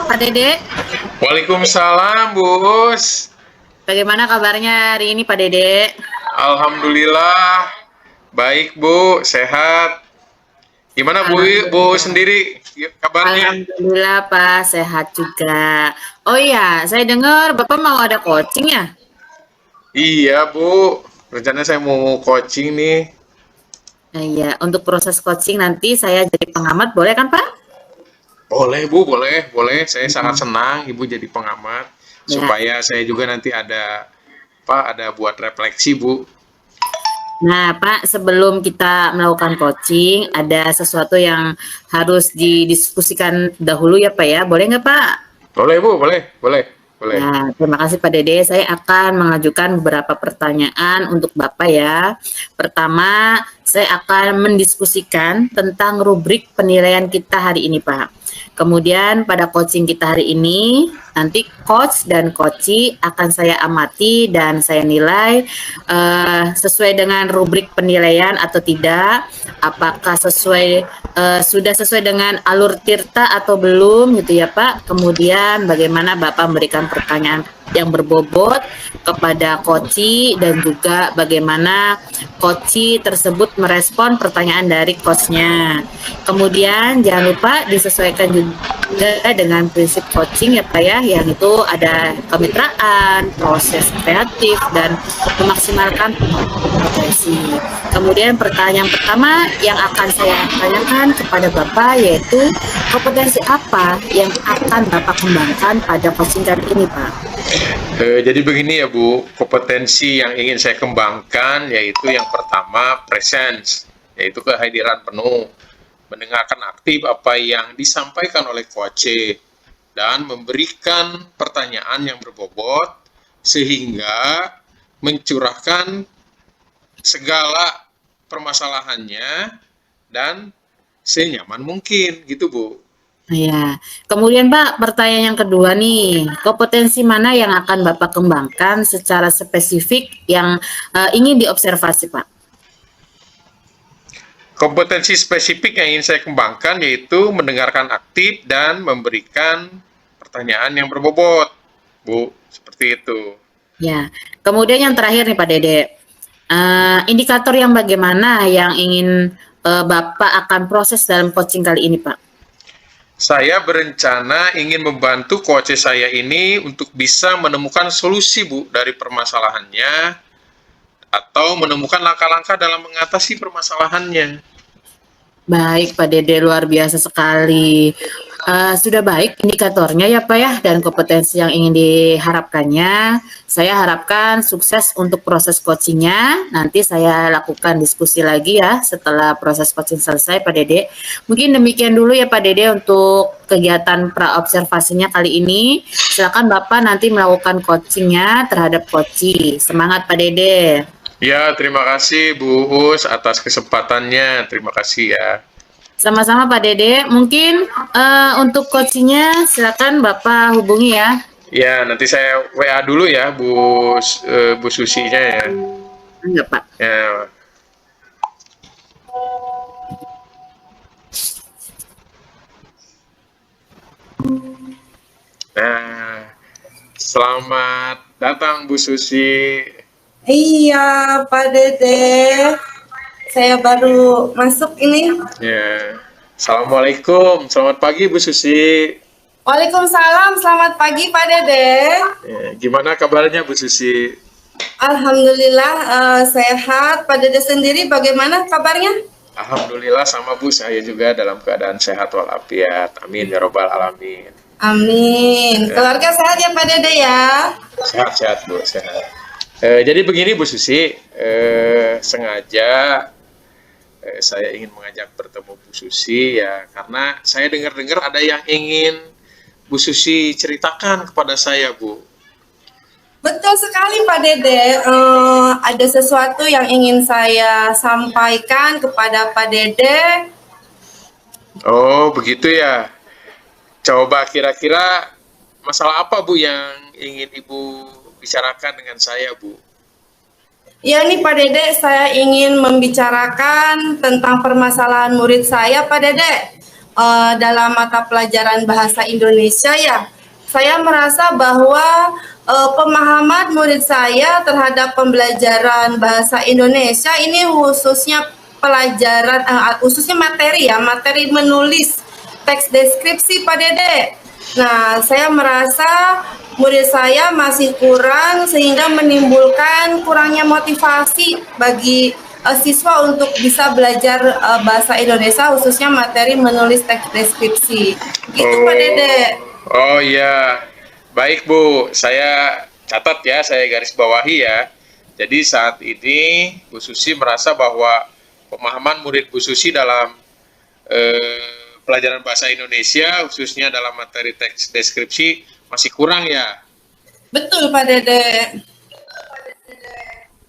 Pak Dede, Waalaikumsalam, Bus. bagaimana kabarnya hari ini Pak Dede? Alhamdulillah, baik Bu, sehat. Gimana Bu Alhamdulillah. sendiri kabarnya? Alhamdulillah Pak, sehat juga. Oh iya, saya dengar Bapak mau ada coaching ya? Iya Bu, rencana saya mau coaching nih. Nah, iya, untuk proses coaching nanti saya jadi pengamat, boleh kan Pak? Boleh Bu, boleh. Saya sangat Hmm. senang Ibu jadi pengamat Ya. supaya saya juga nanti ada buat refleksi Bu. Nah Pak, sebelum kita melakukan coaching, ada sesuatu yang harus didiskusikan dahulu ya Pak ya, boleh nggak Pak? Boleh Bu, boleh. Ya, terima kasih Pak Dede. Saya akan mengajukan beberapa pertanyaan untuk Bapak ya. Pertama, saya akan mendiskusikan tentang rubrik penilaian kita hari ini, Pak. Kemudian pada coaching kita hari ini, nanti coach dan coachee akan saya amati dan saya nilai sesuai dengan rubrik penilaian atau tidak. Apakah sudah sesuai dengan alur tirta atau belum gitu ya Pak. Kemudian bagaimana Bapak memberikan pertanyaan yang berbobot kepada coachee dan juga bagaimana coachee tersebut merespon pertanyaan dari coachnya. Kemudian jangan lupa disesuaikan juga dengan prinsip coaching ya Pak ya, yang itu ada kemitraan, proses kreatif, dan memaksimalkan potensi. Kemudian pertanyaan pertama yang akan saya tanyakan kepada Bapak yaitu kompetensi apa yang akan Bapak kembangkan pada coaching kali ini Pak? Jadi begini ya Bu, kompetensi yang ingin saya kembangkan yaitu yang pertama presence, yaitu kehadiran penuh, mendengarkan aktif apa yang disampaikan oleh coach dan memberikan pertanyaan yang berbobot sehingga mencurahkan segala permasalahannya dan senyaman mungkin gitu Bu. Ya, kemudian Pak, pertanyaan yang kedua nih, kompetensi mana yang akan Bapak kembangkan secara spesifik yang ingin diobservasi Pak? Kompetensi spesifik yang ingin saya kembangkan yaitu mendengarkan aktif dan memberikan pertanyaan yang berbobot, Bu, seperti itu. Ya, kemudian yang terakhir nih Pak Dede, indikator yang bagaimana yang ingin Bapak akan proses dalam coaching kali ini Pak? Saya berencana ingin membantu coach saya ini untuk bisa menemukan solusi, Bu, dari permasalahannya atau menemukan langkah-langkah dalam mengatasi permasalahannya. Baik Pak Dede, luar biasa sekali. Sudah baik indikatornya ya Pak ya, dan kompetensi yang ingin diharapkannya. Saya harapkan sukses untuk proses coachingnya. Nanti saya lakukan diskusi lagi ya setelah proses coaching selesai Pak Dede. Mungkin demikian dulu ya Pak Dede untuk kegiatan pra-observasinya kali ini. Silakan Bapak nanti melakukan coachingnya terhadap coachee. Semangat Pak Dede. Ya, terima kasih Bu Us atas kesempatannya. Terima kasih ya. Sama-sama Pak Dede. Mungkin untuk coachingnya silakan Bapak hubungi ya. Ya, nanti saya WA dulu ya Bu Susinya ya. Enggak Pak. Ya. Nah, selamat datang Bu Susi. Iya, Pak Dede. Saya baru masuk ini. Ya. Assalamualaikum, selamat pagi Bu Susi. Waalaikumsalam, selamat pagi Pak Dede. Ya, gimana kabarnya Bu Susi? Alhamdulillah sehat. Pak Dede sendiri bagaimana kabarnya? Alhamdulillah sama Bu, saya juga dalam keadaan sehat walafiat. Amin ya robbal alamin. Amin. Keluarga sehat ya Pak Dede ya? Sehat-sehat Bu, sehat. Jadi begini Bu Susi, sengaja saya ingin mengajak bertemu Bu Susi ya karena saya dengar-dengar ada yang ingin Bu Susi ceritakan kepada saya Bu. Betul sekali Pak Dede. Ada sesuatu yang ingin saya sampaikan kepada Pak Dede. Oh begitu ya. Coba kira-kira masalah apa Bu yang ingin Ibu bicarakan dengan saya Bu? Ya nih Pak Dede, saya ingin membicarakan tentang permasalahan murid saya Pak Dede. dalam mata pelajaran bahasa Indonesia ya, saya merasa bahwa pemahaman murid saya terhadap pembelajaran bahasa Indonesia ini khususnya pelajaran khususnya materi ya, materi menulis teks deskripsi Pak Dede. Nah, saya merasa murid saya masih kurang sehingga menimbulkan kurangnya motivasi bagi siswa untuk bisa belajar bahasa Indonesia khususnya materi menulis teks deskripsi. Gitu Pak Dede. Oh iya, baik Bu, saya catat ya, saya garis bawahi ya. Jadi saat ini Bu Susi merasa bahwa pemahaman murid Bu Susi dalam pelajaran bahasa Indonesia, khususnya dalam materi teks deskripsi, masih kurang ya? Betul Pak Dede.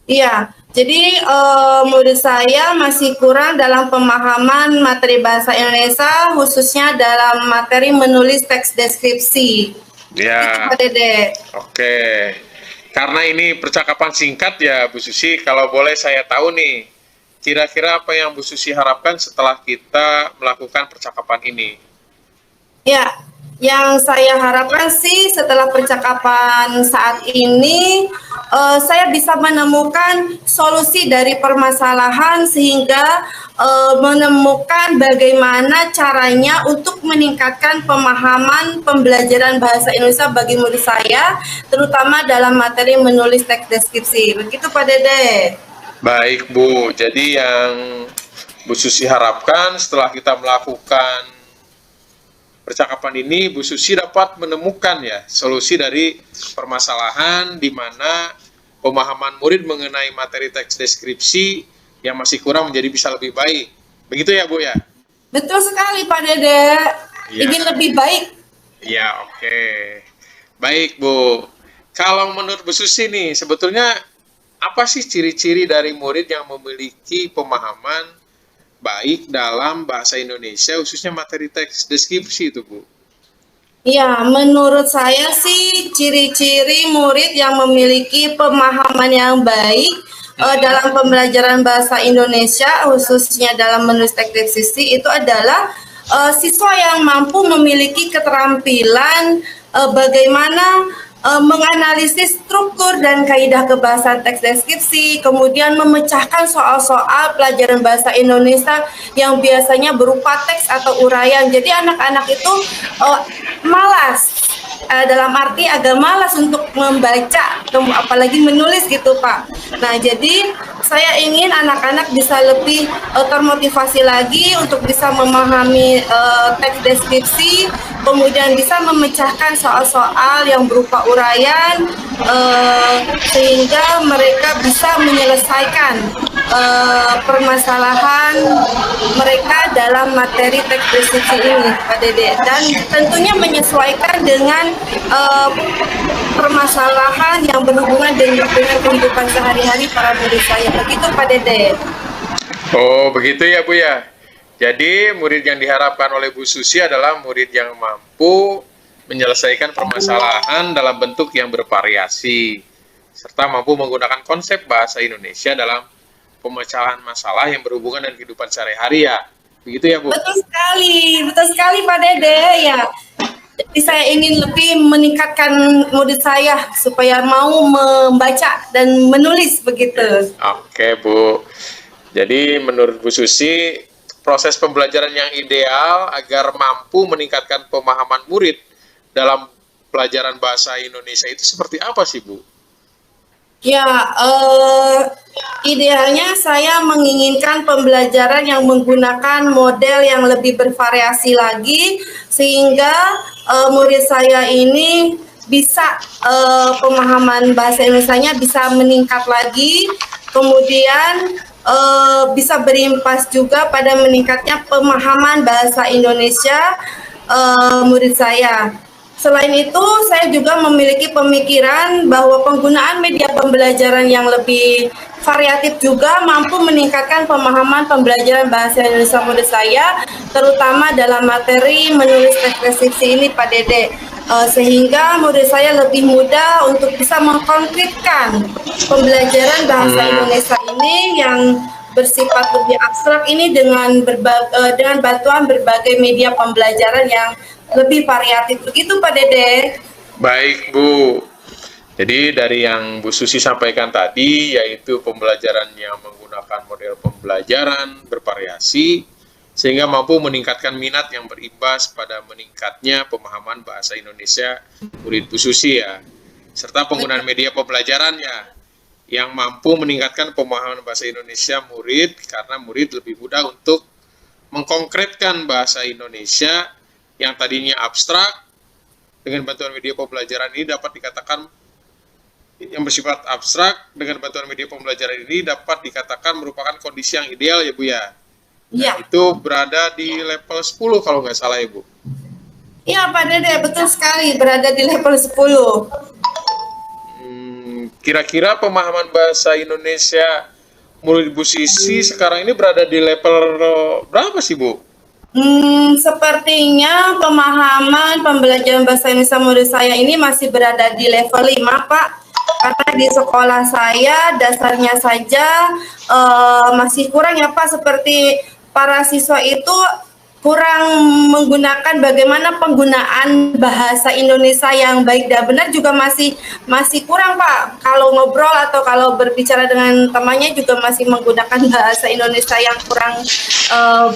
Iya, jadi murid saya masih kurang dalam pemahaman materi bahasa Indonesia, khususnya dalam materi menulis teks deskripsi. Ya. Itu Pak Dede. Oke. Karena ini percakapan singkat ya Bu Susi, kalau boleh saya tahu nih, kira-kira apa yang Bu Susi harapkan setelah kita melakukan percakapan ini? Ya, yang saya harapkan sih setelah percakapan saat ini, saya bisa menemukan solusi dari permasalahan sehingga menemukan bagaimana caranya untuk meningkatkan pemahaman pembelajaran bahasa Indonesia bagi murid saya, terutama dalam materi menulis teks deskripsi. Begitu Pak Dede. Baik Bu, jadi yang Bu Susi harapkan setelah kita melakukan percakapan ini, Bu Susi dapat menemukan ya solusi dari permasalahan di mana pemahaman murid mengenai materi teks deskripsi yang masih kurang menjadi bisa lebih baik. Begitu ya Bu ya? Betul sekali Pak Dede. Ya. Ingin lebih baik. Ya, oke. Baik Bu, kalau menurut Bu Susi nih, sebetulnya apa sih ciri-ciri dari murid yang memiliki pemahaman baik dalam bahasa Indonesia, khususnya materi teks deskripsi itu, Bu? Ya, menurut saya sih ciri-ciri murid yang memiliki pemahaman yang baik dalam pembelajaran bahasa Indonesia, khususnya dalam menulis teks deskripsi, itu adalah siswa yang mampu memiliki keterampilan bagaimana menganalisis struktur dan kaidah kebahasaan teks deskripsi, kemudian memecahkan soal-soal pelajaran bahasa Indonesia yang biasanya berupa teks atau uraian. Jadi anak-anak itu malas, dalam arti agak malas untuk membaca, apalagi menulis gitu Pak. Nah, jadi saya ingin anak-anak bisa lebih termotivasi lagi untuk bisa memahami teks deskripsi, kemudian bisa memecahkan soal-soal yang berupa uraian, sehingga mereka bisa menyelesaikan permasalahan mereka dalam materi teks deskripsi ini, Pak Dede, dan tentunya menyesuaikan dengan permasalahan yang berhubungan dengan kehidupan sehari-hari para murid saya. Begitu Pak Dede. Oh, begitu ya Bu ya. Jadi murid yang diharapkan oleh Bu Susi adalah murid yang mampu menyelesaikan permasalahan dalam bentuk yang bervariasi, serta mampu menggunakan konsep bahasa Indonesia dalam pemecahan masalah yang berhubungan dengan kehidupan sehari-hari ya. Begitu ya Bu? Betul sekali Pak Dede ya. Jadi saya ingin lebih meningkatkan murid saya supaya mau membaca dan menulis begitu. Oke Bu. Jadi menurut Bu Susi, proses pembelajaran yang ideal agar mampu meningkatkan pemahaman murid dalam pelajaran bahasa Indonesia itu seperti apa sih Bu? Ya, idealnya saya menginginkan pembelajaran yang menggunakan model yang lebih bervariasi lagi, sehingga murid saya ini bisa pemahaman bahasa Indonesianya bisa meningkat lagi, kemudian bisa berimpas juga pada meningkatnya pemahaman bahasa Indonesia murid saya. Selain itu, saya juga memiliki pemikiran bahwa penggunaan media pembelajaran yang lebih variatif juga mampu meningkatkan pemahaman pembelajaran bahasa Indonesia murid saya, terutama dalam materi menulis teks deskripsi ini Pak Dede. Sehingga murid saya lebih mudah untuk bisa mengkonkretkan pembelajaran bahasa Indonesia ini yang bersifat lebih abstrak ini dengan dengan bantuan berbagai media pembelajaran yang lebih variatif. Begitu Pak Dede. Baik, Bu. Jadi dari yang Bu Susi sampaikan tadi, yaitu pembelajaran yang menggunakan model pembelajaran bervariasi, sehingga mampu meningkatkan minat yang berimbas pada meningkatnya pemahaman bahasa Indonesia murid Bu Susi ya, serta penggunaan media pembelajaran ya, yang mampu meningkatkan pemahaman bahasa Indonesia murid, karena murid lebih mudah untuk mengkonkretkan bahasa Indonesia yang tadinya abstrak. Dengan bantuan media pembelajaran ini dapat dikatakan yang bersifat abstrak, dengan bantuan media pembelajaran ini dapat dikatakan merupakan kondisi yang ideal ya Bu ya. Iya. Nah, itu berada di level 10 kalau nggak salah ya Bu. Iya Pak Dede, betul sekali berada di level 10. Kira-kira pemahaman bahasa Indonesia murid Bu Sisi sekarang ini berada di level berapa sih Bu? Sepertinya pemahaman pembelajaran bahasa Indonesia murid saya ini masih berada di level 5 Pak. Karena di sekolah saya dasarnya saja masih kurang ya Pak, seperti para siswa itu kurang menggunakan bagaimana penggunaan bahasa Indonesia yang baik dan benar juga masih kurang Pak. Kalau ngobrol atau kalau berbicara dengan temannya juga masih menggunakan bahasa Indonesia yang kurang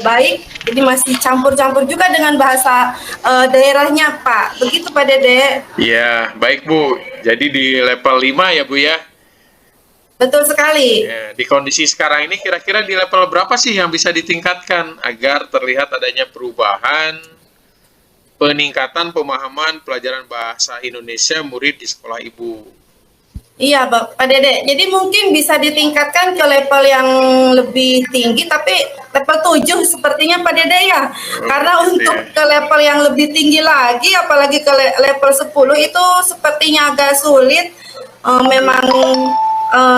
baik, jadi masih campur-campur juga dengan bahasa daerahnya Pak. Begitu Pak Dede. Ya, baik Bu. Jadi di level 5 ya Bu ya. Betul sekali. Ya, di kondisi sekarang ini kira-kira di level berapa sih yang bisa ditingkatkan agar terlihat adanya perubahan, peningkatan pemahaman pelajaran bahasa Indonesia murid di sekolah Ibu? Iya, Pak Dede. Jadi mungkin bisa ditingkatkan ke level yang lebih tinggi, tapi level 7 sepertinya Pak Dede ya. Karena untuk ke level yang lebih tinggi lagi, apalagi ke level 10 itu sepertinya agak sulit. Memang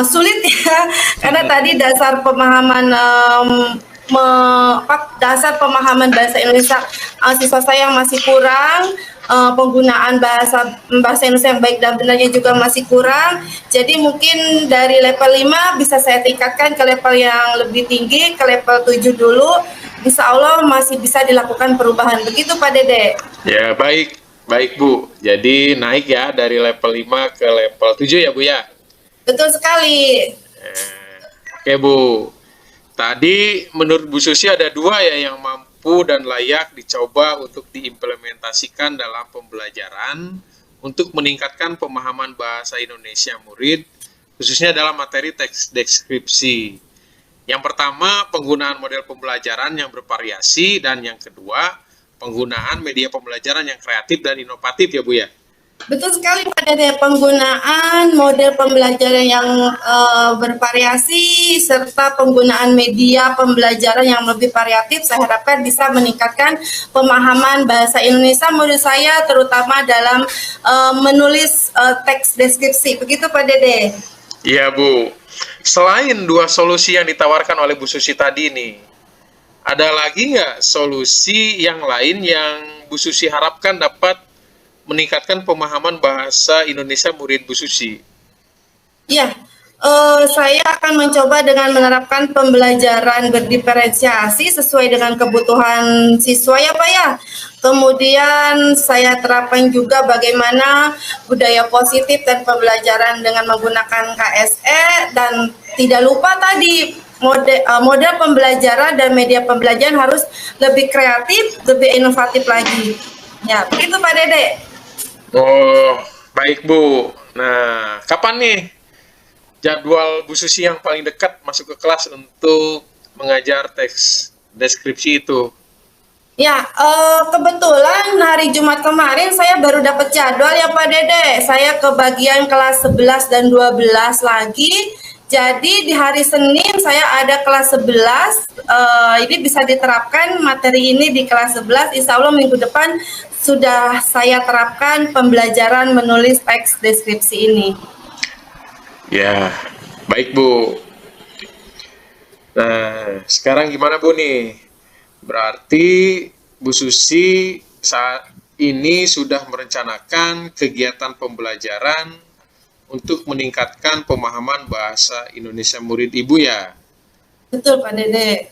sulit ya, karena tadi dasar pemahaman dasar pemahaman bahasa Indonesia siswa saya masih kurang, penggunaan bahasa Indonesia yang baik dan benarnya juga masih kurang. Jadi mungkin dari level 5 bisa saya tingkatkan ke level yang lebih tinggi, ke level 7 dulu. Insya Allah masih bisa dilakukan perubahan. Begitu Pak Dede. Ya, baik. Baik Bu. Jadi naik ya dari level 5 ke level 7 ya Bu ya. Betul sekali. Oke Bu, tadi menurut Bu Susi ada 2 ya yang mampu dan layak dicoba untuk diimplementasikan dalam pembelajaran untuk meningkatkan pemahaman bahasa Indonesia murid, khususnya dalam materi teks deskripsi. Yang pertama, penggunaan model pembelajaran yang bervariasi, dan yang kedua, penggunaan media pembelajaran yang kreatif dan inovatif ya Bu ya. Betul sekali Pak Dede, penggunaan model pembelajaran yang bervariasi serta penggunaan media pembelajaran yang lebih variatif saya harapkan bisa meningkatkan pemahaman bahasa Indonesia murid saya, terutama dalam menulis teks deskripsi. Begitu Pak Dede. Iya Bu, selain 2 solusi yang ditawarkan oleh Bu Susi tadi nih, ada lagi nggak solusi yang lain yang Bu Susi harapkan dapat meningkatkan pemahaman bahasa Indonesia murid Bu Susi? Ya, saya akan mencoba dengan menerapkan pembelajaran berdiferensiasi sesuai dengan kebutuhan siswa ya Pak ya. Kemudian saya terapkan juga bagaimana budaya positif dan pembelajaran dengan menggunakan KSE, dan tidak lupa tadi model pembelajaran dan media pembelajaran harus lebih kreatif, lebih inovatif lagi. Ya, begitu Pak Dede. Oh, baik Bu. Nah, kapan nih jadwal Bu Susi yang paling dekat masuk ke kelas untuk mengajar teks deskripsi itu? Ya, kebetulan hari Jumat kemarin saya baru dapat jadwal ya Pak Dede. Saya ke bagian kelas 11 dan 12 lagi. Jadi di hari Senin saya ada kelas 11, ini bisa diterapkan materi ini di kelas 11. Insya Allah minggu depan sudah saya terapkan pembelajaran menulis teks deskripsi ini. Ya, baik Bu. Nah, sekarang gimana Bu nih? Berarti Bu Susi saat ini sudah merencanakan kegiatan pembelajaran untuk meningkatkan pemahaman bahasa Indonesia murid Ibu ya? Betul Pak Dede.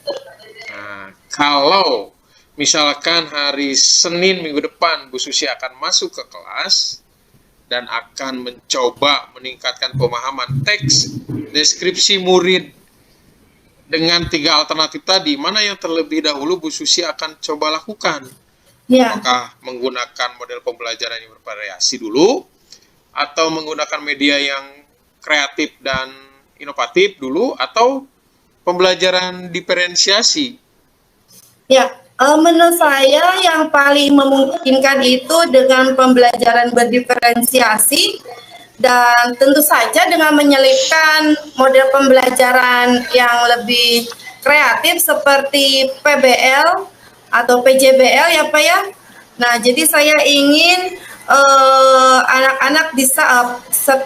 Nah, kalau misalkan hari Senin minggu depan Bu Susi akan masuk ke kelas dan akan mencoba meningkatkan pemahaman teks deskripsi murid dengan 3 alternatif tadi, mana yang terlebih dahulu Bu Susi akan coba lakukan? Ya, Apakah menggunakan model pembelajaran yang bervariasi dulu, atau menggunakan media yang kreatif dan inovatif dulu, atau pembelajaran diferensiasi? ya. Menurut saya yang paling memungkinkan itu dengan pembelajaran berdiferensiasi dan tentu saja dengan menyelipkan model pembelajaran yang lebih kreatif seperti PBL atau PJBL ya Pak ya. Nah, jadi saya ingin anak-anak bisa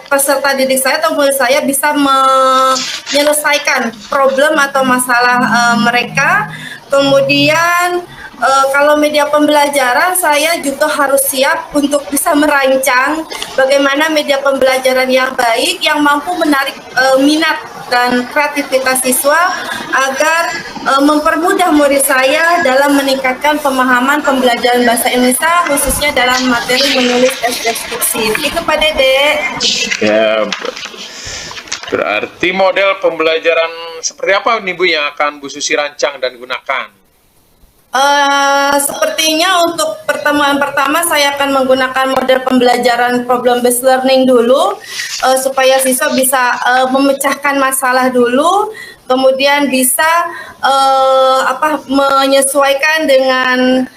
peserta didik saya atau murid saya bisa menyelesaikan problem atau masalah mereka. Kemudian kalau media pembelajaran saya juga harus siap untuk bisa merancang bagaimana media pembelajaran yang baik yang mampu menarik minat dan kreativitas siswa agar mempermudah murid saya dalam meningkatkan pemahaman pembelajaran bahasa Indonesia khususnya dalam materi menulis tes deskripsi. Itu Pak Dede. Ya, berarti model pembelajaran seperti apa nih Bu yang akan Bu Susi rancang dan gunakan? Sepertinya untuk pertemuan pertama saya akan menggunakan model pembelajaran problem based learning dulu supaya siswa bisa memecahkan masalah dulu, kemudian bisa menyesuaikan dengan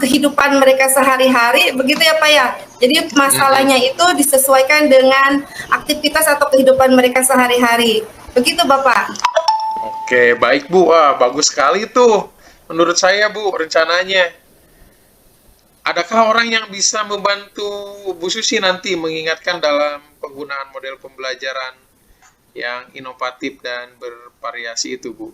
kehidupan mereka sehari-hari, begitu ya Pak ya. Jadi masalahnya itu disesuaikan dengan aktivitas atau kehidupan mereka sehari-hari. Begitu Bapak. Oke, baik Bu. Wah, bagus sekali tuh. Menurut saya Bu, rencananya. Adakah orang yang bisa membantu Bu Susi nanti mengingatkan dalam penggunaan model pembelajaran yang inovatif dan bervariasi itu Bu?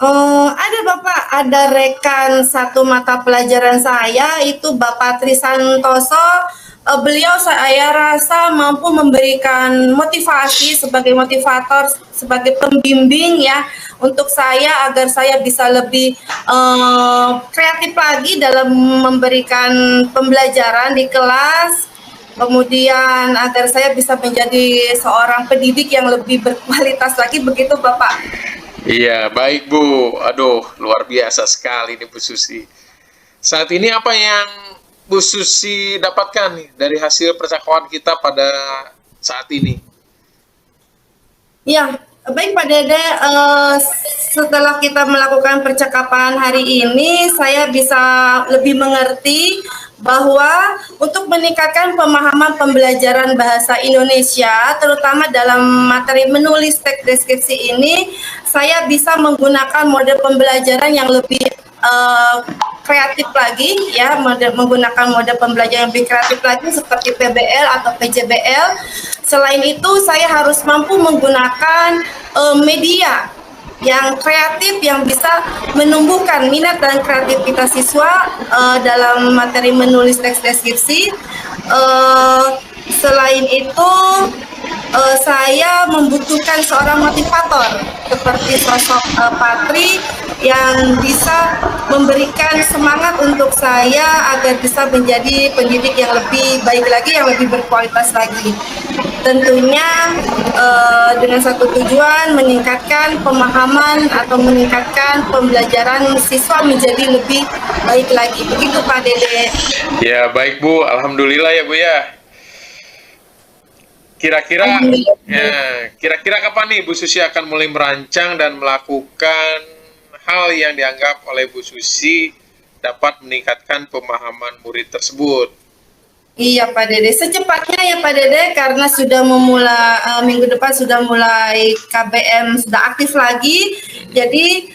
Ada Bapak, ada rekan satu mata pelajaran saya itu Bapak Trisantoso. Beliau saya rasa mampu memberikan motivasi sebagai motivator, sebagai pembimbing ya untuk saya agar saya bisa lebih kreatif lagi dalam memberikan pembelajaran di kelas. Kemudian agar saya bisa menjadi seorang pendidik yang lebih berkualitas lagi, begitu Bapak. Iya, baik Bu. Aduh, luar biasa sekali nih Bu Susi. Saat ini apa yang Bu Susi dapatkan nih dari hasil percakapan kita pada saat ini? Ya, baik Pak Dede, setelah kita melakukan percakapan hari ini, saya bisa lebih mengerti bahwa untuk meningkatkan pemahaman pembelajaran bahasa Indonesia, terutama dalam materi menulis teks deskripsi ini, saya bisa menggunakan model pembelajaran yang lebih kreatif lagi, ya, menggunakan model pembelajaran yang lebih kreatif lagi seperti PBL atau PJBL. Selain itu, saya harus mampu menggunakan media yang kreatif yang bisa menumbuhkan minat dan kreativitas siswa dalam materi menulis teks deskripsi. Selain itu, saya membutuhkan seorang motivator seperti sosok Patri yang bisa memberikan semangat untuk saya agar bisa menjadi pendidik yang lebih baik lagi, yang lebih berkualitas lagi. Tentunya dengan satu tujuan meningkatkan pemahaman atau meningkatkan pembelajaran siswa menjadi lebih baik lagi. Begitu Pak Dede. Ya, baik Bu. Alhamdulillah ya Bu ya. Kira-kira kapan nih Bu Susi akan mulai merancang dan melakukan hal yang dianggap oleh Bu Susi dapat meningkatkan pemahaman murid tersebut? Iya Pak Dede, secepatnya ya Pak Dede, karena sudah memulai minggu depan sudah mulai KBM sudah aktif lagi, jadi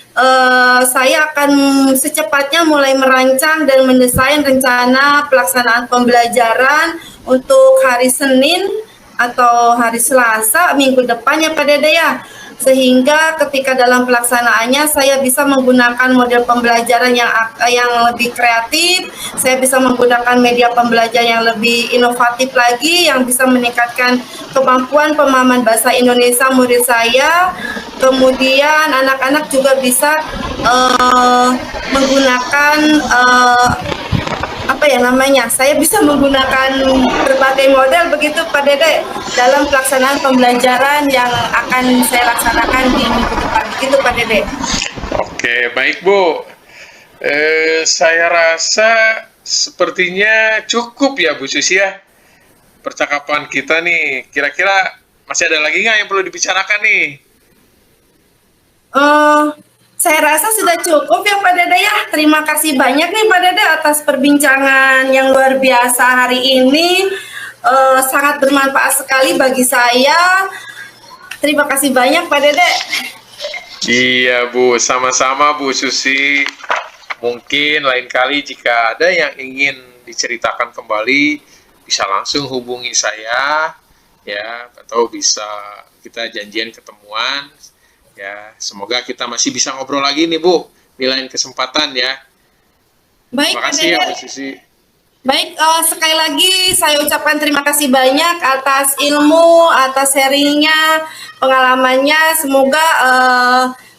saya akan secepatnya mulai merancang dan mendesain rencana pelaksanaan pembelajaran untuk hari Senin atau hari Selasa minggu depan ya Pak Dede ya, sehingga ketika dalam pelaksanaannya saya bisa menggunakan model pembelajaran yang lebih kreatif, saya bisa menggunakan media pembelajaran yang lebih inovatif lagi, yang bisa meningkatkan kemampuan pemahaman bahasa Indonesia murid saya, Kemudian anak-anak juga bisa menggunakan apa ya namanya? Saya bisa menggunakan berbagai model begitu Pak Dede dalam pelaksanaan pembelajaran yang akan saya laksanakan di minggu depan. Begitu Pak Dede. Oke, baik Bu. Saya rasa sepertinya cukup ya Bu Susi ya. Percakapan kita nih, kira-kira masih ada lagi nggak yang perlu dibicarakan nih? Saya rasa sudah cukup ya Pak Dede ya. Terima kasih banyak nih Pak Dede atas perbincangan yang luar biasa hari ini. Sangat bermanfaat sekali bagi saya. Terima kasih banyak Pak Dede. Iya Bu, sama-sama Bu Susi. Mungkin lain kali jika ada yang ingin diceritakan kembali, bisa langsung hubungi saya, ya, atau bisa kita janjian ketemuan. Ya, semoga kita masih bisa ngobrol lagi nih Bu, di lain kesempatan ya. Baik, Terima kasih ya Bu Susi. Baik, sekali lagi saya ucapkan terima kasih banyak atas ilmu, atas sharingnya, pengalamannya. Semoga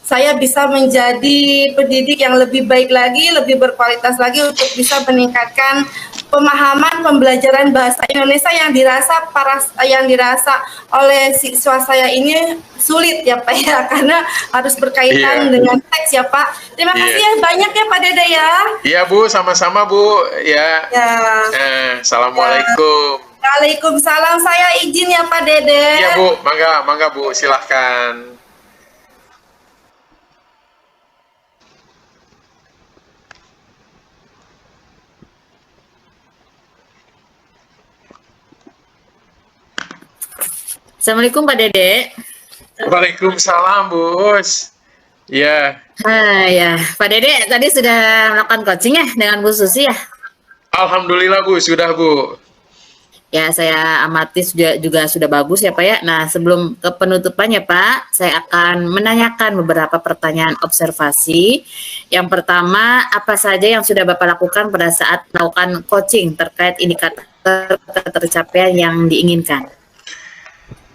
saya bisa menjadi pendidik yang lebih baik lagi, lebih berkualitas lagi untuk bisa meningkatkan pemahaman pembelajaran bahasa Indonesia yang dirasa oleh siswa saya ini sulit ya Pak ya, karena harus berkaitan dengan teks ya Pak. Terima kasih ya banyak ya Pak Dede ya. Iya Bu, sama-sama Bu ya. Assalamualaikum. Waalaikumsalam, saya izin ya Pak Dede. Iya Bu, mangga Bu, silahkan. Assalamualaikum Pak Dede. Waalaikumsalam Bos. Ya. Ya, Pak Dede tadi sudah melakukan coaching ya dengan Bu Susi ya? Alhamdulillah Bu, sudah Bu. Ya, saya amati juga sudah bagus ya Pak ya. Nah, sebelum ke penutupannya Pak, saya akan menanyakan beberapa pertanyaan observasi. Yang pertama, apa saja yang sudah Bapak lakukan pada saat melakukan coaching terkait indikator ketercapaian yang diinginkan?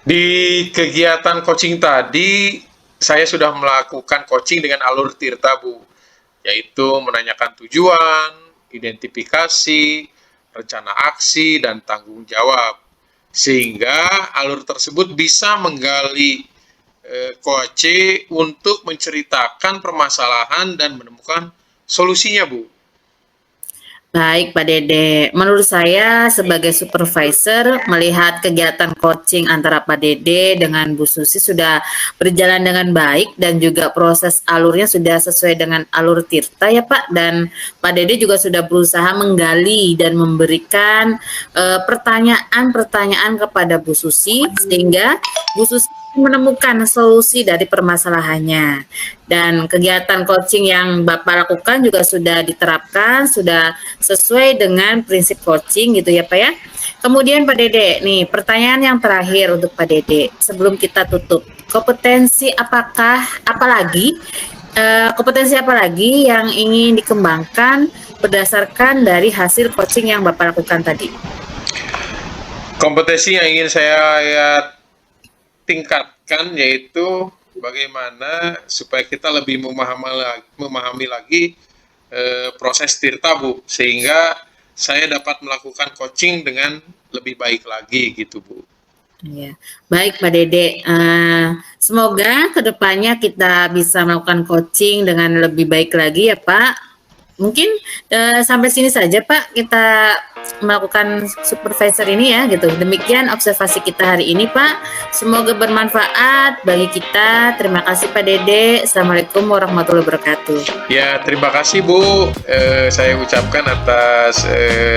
Di kegiatan coaching tadi, saya sudah melakukan coaching dengan alur Tirta Bu, yaitu menanyakan tujuan, identifikasi, rencana aksi, dan tanggung jawab. Sehingga alur tersebut bisa menggali coach untuk menceritakan permasalahan dan menemukan solusinya Bu. Baik Pak Dede, menurut saya sebagai supervisor melihat kegiatan coaching antara Pak Dede dengan Bu Susi sudah berjalan dengan baik dan juga proses alurnya sudah sesuai dengan alur Tirta ya Pak, dan Pak Dede juga sudah berusaha menggali dan memberikan pertanyaan-pertanyaan kepada Bu Susi sehingga Bu Susi menemukan solusi dari permasalahannya. Dan kegiatan coaching yang Bapak lakukan juga sudah diterapkan, sudah sesuai dengan prinsip coaching gitu ya Pak ya. Kemudian Pak Dede, nih pertanyaan yang terakhir untuk Pak Dede sebelum kita tutup. Kompetensi apa lagi yang ingin dikembangkan berdasarkan dari hasil coaching yang Bapak lakukan tadi? Kompetensi yang ingin saya tingkatkan yaitu bagaimana supaya kita lebih memahami lagi proses Tirta Bu, sehingga saya dapat melakukan coaching dengan lebih baik lagi gitu Bu. Ya, baik Pak Dede. Semoga kedepannya kita bisa melakukan coaching dengan lebih baik lagi ya Pak. Mungkin sampai sini saja Pak kita melakukan supervisor ini ya gitu. Demikian observasi kita hari ini Pak. Semoga bermanfaat bagi kita. Terima kasih Pak Dede. Assalamualaikum warahmatullahi wabarakatuh. Ya, terima kasih Bu. Saya ucapkan atas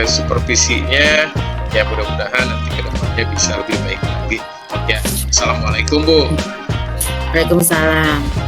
supervisinya. Ya, mudah-mudahan nanti kedepannya bisa lebih baik lagi. Ya, assalamualaikum Bu. Waalaikumsalam.